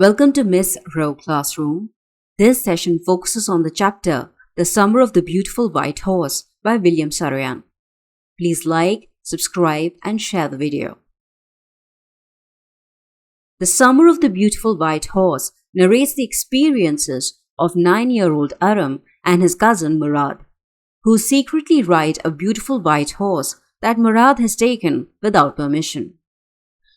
Welcome to MSRO Classroom. This session focuses on the chapter The Summer of the Beautiful White Horse by William Saroyan. Please like, subscribe and share the video. The Summer of the Beautiful White Horse narrates the experiences of 9-year-old Aram and his cousin Murad, who secretly ride a beautiful white horse that Murad has taken without permission.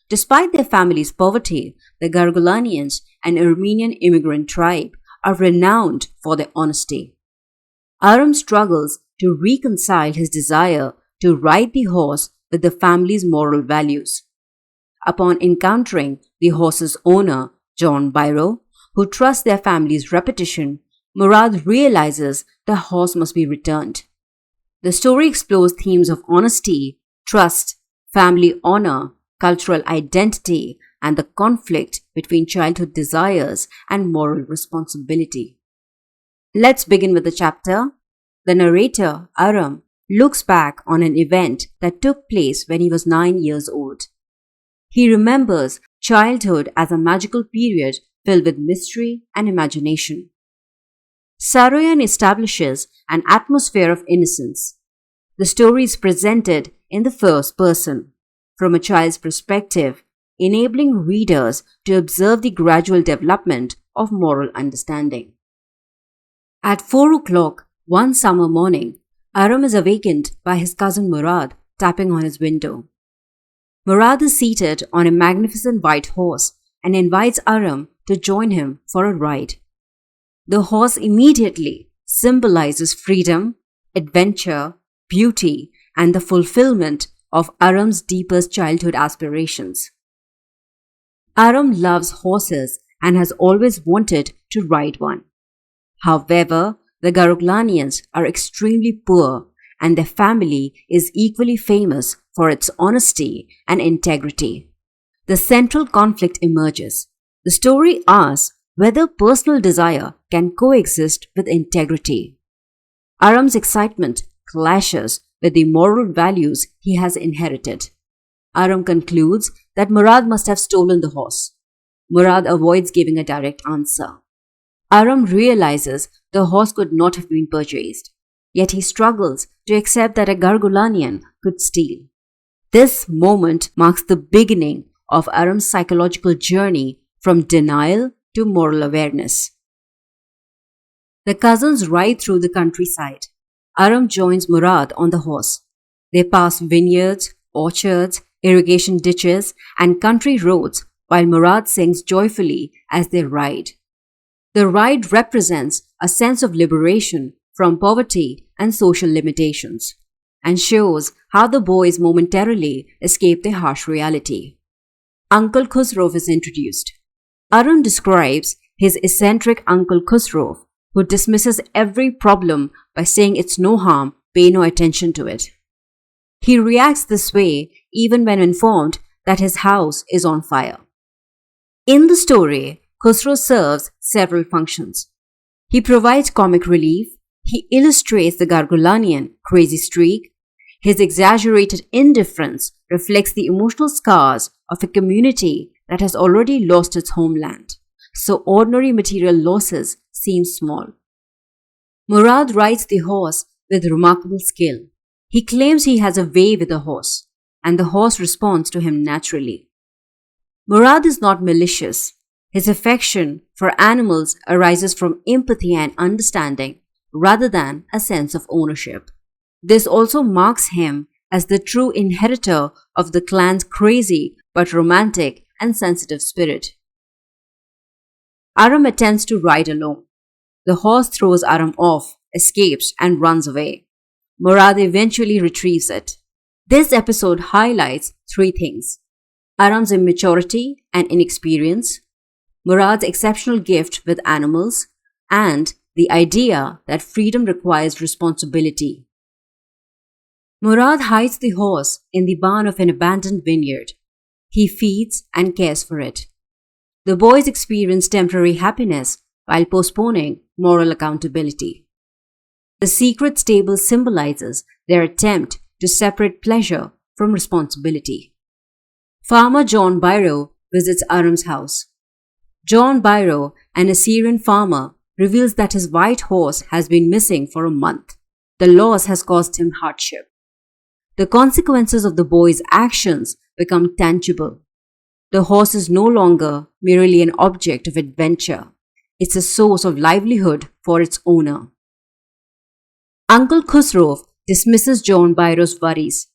Despite their family's poverty, the Gargulanians, an Armenian immigrant tribe, are renowned for their honesty. Aram struggles to reconcile his desire to ride the horse with the family's moral values. Upon encountering the horse's owner, John Byro, who trusts their family's reputation, Murad realizes the horse must be returned. The story explores themes of honesty, trust, family honor, cultural identity, and the conflict between childhood desires and moral responsibility. Let's begin with the chapter. The narrator, Aram, looks back on an event that took place when he was 9 years old. He remembers childhood as a magical period filled with mystery and imagination. Saroyan establishes an atmosphere of innocence. The story is presented in the first person, from a child's perspective, enabling readers to observe the gradual development of moral understanding. At 4 o'clock one summer morning, Aram is awakened by his cousin Murad tapping on his window. Murad is seated on a magnificent white horse and invites Aram to join him for a ride. The horse immediately symbolizes freedom, adventure, beauty, and the fulfillment of Aram's deepest childhood aspirations. Aram loves horses and has always wanted to ride one. However, the Garuglanians are extremely poor and their family is equally famous for its honesty and integrity. The central conflict emerges. The story asks whether personal desire can coexist with integrity. Aram's excitement clashes with the moral values he has inherited. Aram concludes that Murad must have stolen the horse. Murad avoids giving a direct answer. Aram realizes the horse could not have been purchased, yet he struggles to accept that a Gargulanian could steal. This moment marks the beginning of Aram's psychological journey from denial to moral awareness. The cousins ride through the countryside. Aram joins Murad on the horse. They pass vineyards, orchards, irrigation ditches, and country roads while Murad sings joyfully as they ride. The ride represents a sense of liberation from poverty and social limitations and shows how the boys momentarily escape their harsh reality. Uncle Khusro is introduced. Aram describes his eccentric Uncle Khusro, who dismisses every problem by saying it's no harm, pay no attention to it. He reacts this way even when informed that his house is on fire. In the story, Khusro serves several functions. He provides comic relief, he illustrates the Gargulanian crazy streak, his exaggerated indifference reflects the emotional scars of a community that has already lost its homeland, so ordinary material losses seem small. Murad rides the horse with remarkable skill. He claims he has a way with the horse, and the horse responds to him naturally. Murad is not malicious. His affection for animals arises from empathy and understanding rather than a sense of ownership. This also marks him as the true inheritor of the clan's crazy but romantic and sensitive spirit. Aram attempts to ride alone. The horse throws Aram off, escapes, and runs away. Murad eventually retrieves it. This episode highlights 3 things: Aram's immaturity and inexperience, Murad's exceptional gift with animals, and the idea that freedom requires responsibility. Murad hides the horse in the barn of an abandoned vineyard. He feeds and cares for it. The boys experience temporary happiness while postponing moral accountability. The secret stable symbolizes their attempt to separate pleasure from responsibility. Farmer John Byro visits Aram's house. John Byro, an Assyrian farmer, reveals that his white horse has been missing for a month. The loss has caused him hardship. The consequences of the boy's actions become tangible. The horse is no longer merely an object of adventure. It's a source of livelihood for its owner. Uncle Khusro dismisses John Byro's worries.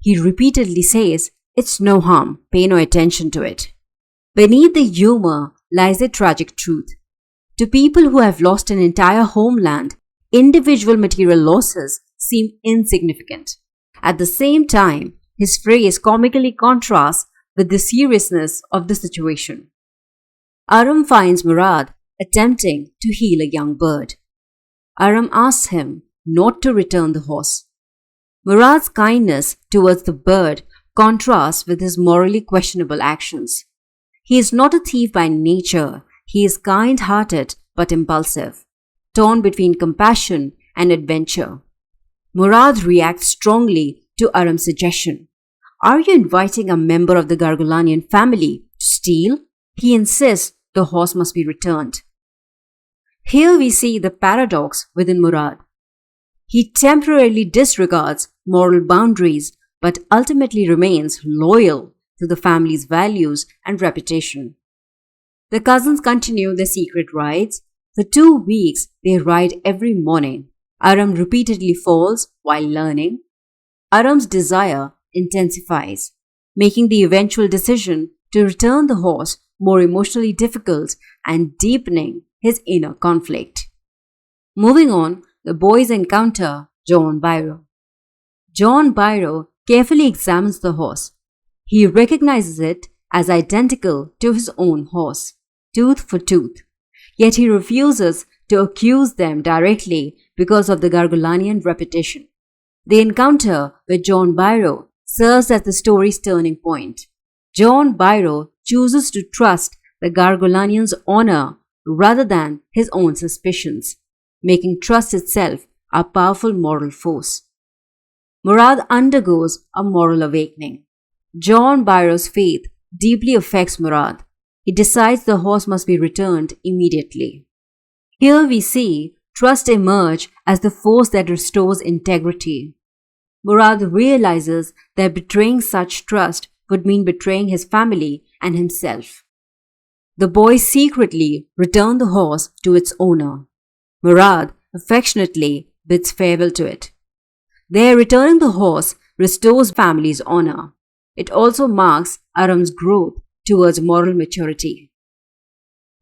He repeatedly says, "It's no harm, pay no attention to it." Beneath the humor lies a tragic truth. To people who have lost an entire homeland, individual material losses seem insignificant. At the same time, his phrase comically contrasts with the seriousness of the situation. Aram finds Murad attempting to heal a young bird. Aram asks him not to return the horse. Murad's kindness towards the bird contrasts with his morally questionable actions. He is not a thief by nature. He is kind-hearted but impulsive, torn between compassion and adventure. Murad reacts strongly to Aram's suggestion. "Are you inviting a member of the Gargulanian family to steal?" He insists the horse must be returned. Here we see the paradox within Murad. He temporarily disregards moral boundaries but ultimately remains loyal to the family's values and reputation. The cousins continue their secret rides. For 2 weeks, they ride every morning. Aram repeatedly falls while learning. Aram's desire intensifies, making the eventual decision to return the horse more emotionally difficult and deepening his inner conflict. Moving on, the boys encounter John Byro. John Byro carefully examines the horse. He recognizes it as identical to his own horse, tooth for tooth. Yet he refuses to accuse them directly because of the Gargulanian reputation. The encounter with John Byro serves as the story's turning point. John Byro chooses to trust the Gargulanian's honor rather than his own suspicions, making trust itself a powerful moral force. Murad undergoes a moral awakening. John Byro's faith deeply affects Murad. He decides the horse must be returned immediately. Here we see trust emerge as the force that restores integrity. Murad realizes that betraying such trust would mean betraying his family and himself. The boys secretly return the horse to its owner. Murad affectionately bids farewell to it. Their returning the horse restores family's honor. It also marks Aram's growth towards moral maturity.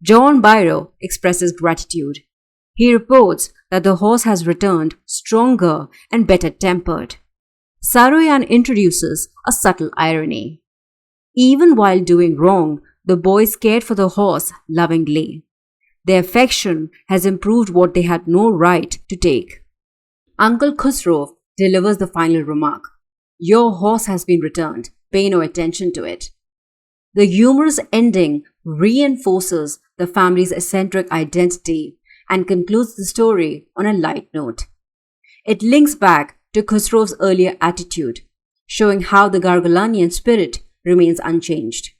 John Byro expresses gratitude. He reports that the horse has returned stronger and better tempered. Saroyan introduces a subtle irony. Even while doing wrong, the boys cared for the horse lovingly. Their affection has improved what they had no right to take. Uncle Khusro delivers the final remark. "Your horse has been returned. Pay no attention to it." The humorous ending reinforces the family's eccentric identity and concludes the story on a light note. It links back to Khusro's earlier attitude, showing how the Gargulanian spirit remains unchanged.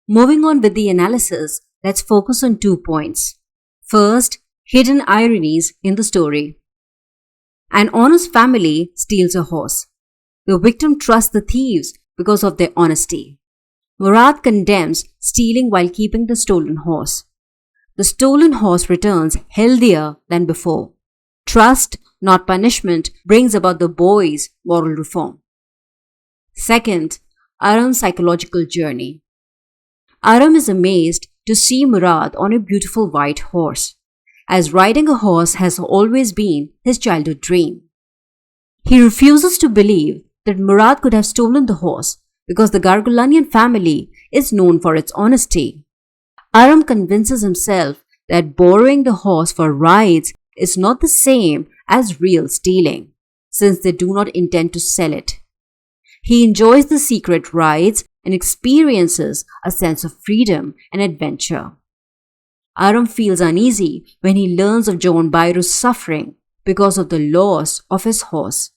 Moving on with the analysis, let's focus on 2 points. First, hidden ironies in the story. An honest family steals a horse. The victim trusts the thieves because of their honesty. Murad condemns stealing while keeping the stolen horse. The stolen horse returns healthier than before. Trust, not punishment, brings about the boys' moral reform. Second, Aram's psychological journey. Aram is amazed to see Murad on a beautiful white horse, as riding a horse has always been his childhood dream. He refuses to believe that Murad could have stolen the horse because the Gargulanian family is known for its honesty. Aram convinces himself that borrowing the horse for rides is not the same as real stealing, since they do not intend to sell it. He enjoys the secret rides and experiences a sense of freedom and adventure. Aram feels uneasy when he learns of John Byro's suffering because of the loss of his horse.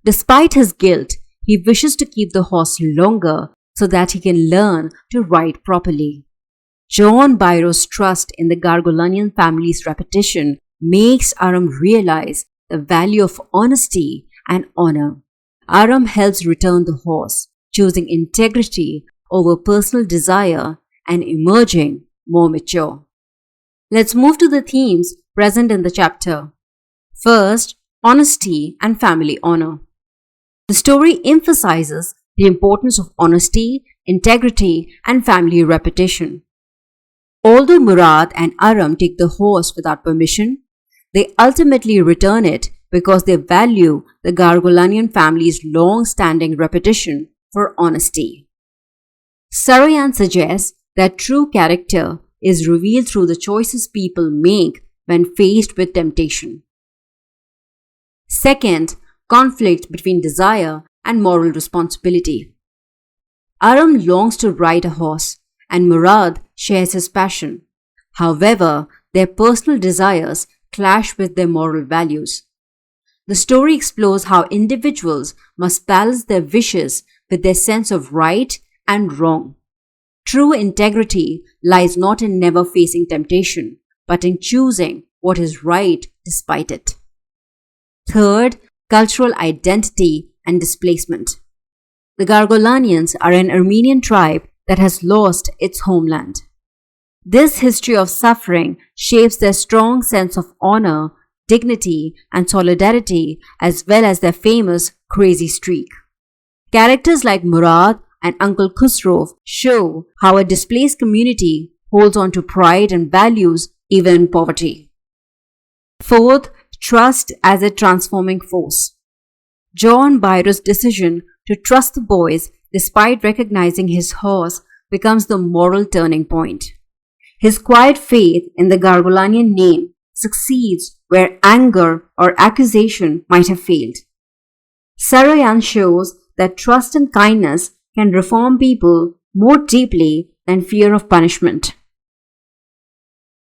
Despite his guilt, he wishes to keep the horse longer so that he can learn to ride properly. John Byro's trust in the Gargolanian family's reputation makes Aram realize the value of honesty and honor. Aram helps return the horse, choosing integrity over personal desire and emerging more mature. Let's move to the themes present in the chapter. First, honesty and family honor. The story emphasizes the importance of honesty, integrity, and family reputation. Although Murad and Aram take the horse without permission, they ultimately return it because they value the Gargolanian family's long-standing reputation for honesty. Saroyan suggests that true character is revealed through the choices people make when faced with temptation. Second, conflict between desire and moral responsibility. Aram longs to ride a horse, and Murad shares his passion. However, their personal desires clash with their moral values. The story explores how individuals must balance their wishes with their sense of right and wrong. True integrity lies not in never facing temptation, but in choosing what is right despite it. Third, cultural identity and displacement. The Gargolanians are an Armenian tribe that has lost its homeland. This history of suffering shapes their strong sense of honor, dignity, and solidarity, as well as their famous crazy streak. Characters like Murad and Uncle Khusro show how a displaced community holds on to pride and values even in poverty. Fourth, trust as a transforming force. John Byro's decision to trust the boys despite recognizing his horse becomes the moral turning point. His quiet faith in the Gargolanian name succeeds where anger or accusation might have failed. Saroyan shows that trust and kindness can reform people more deeply than fear of punishment.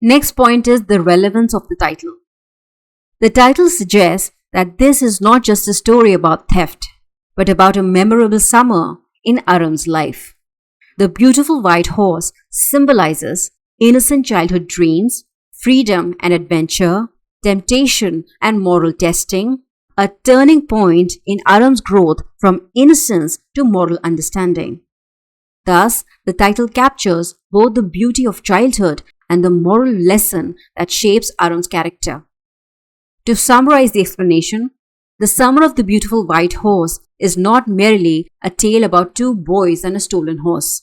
Next point is the relevance of the title. The title suggests that this is not just a story about theft, but about a memorable summer in Aram's life. The beautiful white horse symbolizes innocent childhood dreams, freedom and adventure, temptation and moral testing, a turning point in Aram's growth from innocence to moral understanding. Thus, the title captures both the beauty of childhood and the moral lesson that shapes Aram's character. To summarize the explanation, The Summer of the Beautiful White Horse is not merely a tale about two boys and a stolen horse.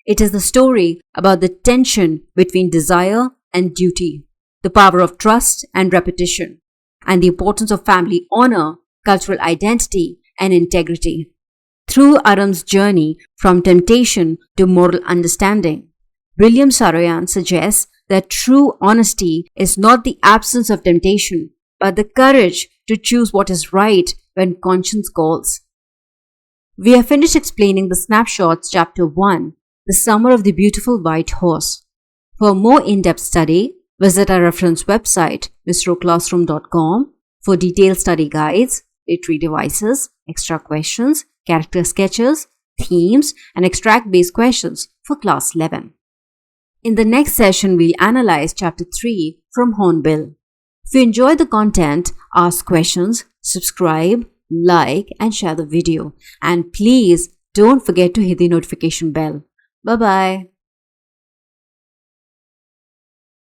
It is the story about the tension between desire and duty, the power of trust and repetition, and the importance of family honor, cultural identity, and integrity. Through Aram's journey from temptation to moral understanding, William Saroyan suggests that true honesty is not the absence of temptation, but the courage to choose what is right when conscience calls. We have finished explaining the snapshots chapter 1, The Summer of the Beautiful White Horse. For more in-depth study, visit our reference website, MSROClassroom.com, for detailed study guides, literary devices, extra questions, character sketches, themes, and extract-based questions for class 11. In the next session, we'll analyze chapter 3 from Hornbill. If you enjoy the content, ask questions, subscribe, like, and share the video. And please don't forget to hit the notification bell. Bye-bye.